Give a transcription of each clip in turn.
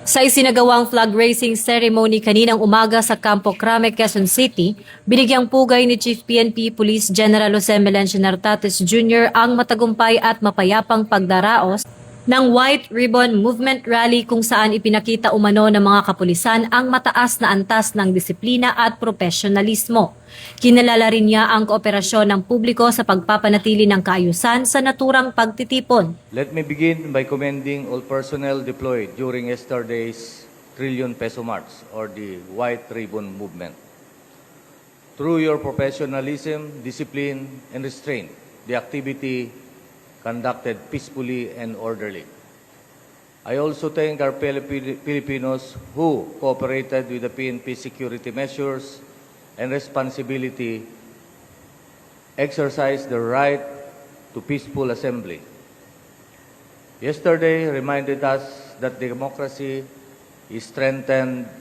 Sa isinagawang flag raising ceremony kaninang umaga sa Campo Crame, Quezon City, binigyang pugay ni Chief PNP Police General Jose Melencio Nartates Jr. ang matagumpay at mapayapang pagdaraos ng White Ribbon Movement Rally kung saan ipinakita umano ng mga kapulisan ang mataas na antas ng disiplina at profesionalismo. Kinalala rin niya ang kooperasyon ng publiko sa pagpapanatili ng kaayusan sa naturang pagtitipon. Let me begin by commending all personnel deployed during yesterday's Trillion Peso March or the White Ribbon Movement. Through your professionalism, discipline, and restraint, the activity conducted peacefully and orderly. I also thank our Filipinos who cooperated with the PNP security measures and responsibility, exercised the right to peaceful assembly. Yesterday reminded us that democracy is strengthened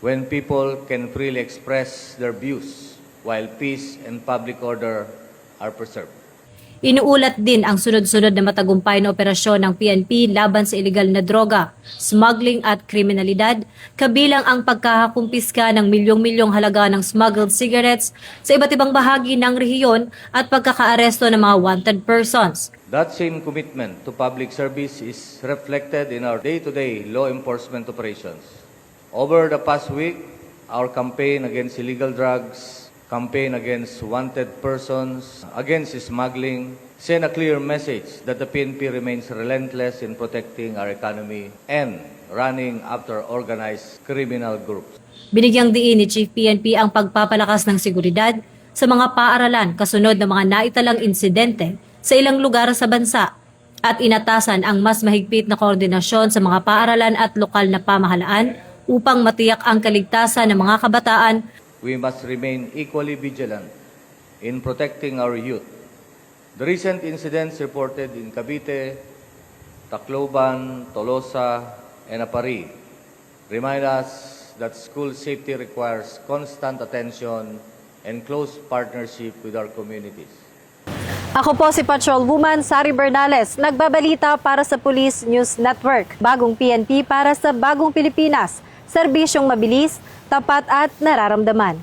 when people can freely express their views while peace and public order are preserved. Inuulat din ang sunod-sunod na matagumpay na operasyon ng PNP laban sa iligal na droga, smuggling at kriminalidad, kabilang ang pagkakakumpiska ng milyong-milyong halaga ng smuggled cigarettes sa iba't ibang bahagi ng rehiyon at pagkakaaresto ng mga wanted persons. That same commitment to public service is reflected in our day-to-day law enforcement operations. Over the past week, our campaign against illegal drugs, campaign against wanted persons, against smuggling, send a clear message that the PNP remains relentless in protecting our economy and running after organized criminal groups. Binigyang diin ni Chief PNP ang pagpapalakas ng seguridad sa mga paaralan kasunod ng mga naitalang insidente sa ilang lugar sa bansa at inatasan ang mas mahigpit na koordinasyon sa mga paaralan at lokal na pamahalaan upang matiyak ang kaligtasan ng mga kabataan. We must remain equally vigilant in protecting our youth. The recent incidents reported in Cavite, Tacloban, Tolosa, and Apari remind us that school safety requires constant attention and close partnership with our communities. Ako po si Patrolwoman Sari Bernales, nagbabalita para sa Police News Network. Bagong PNP para sa bagong Pilipinas. Serbisyong mabilis, tapat at nararamdaman.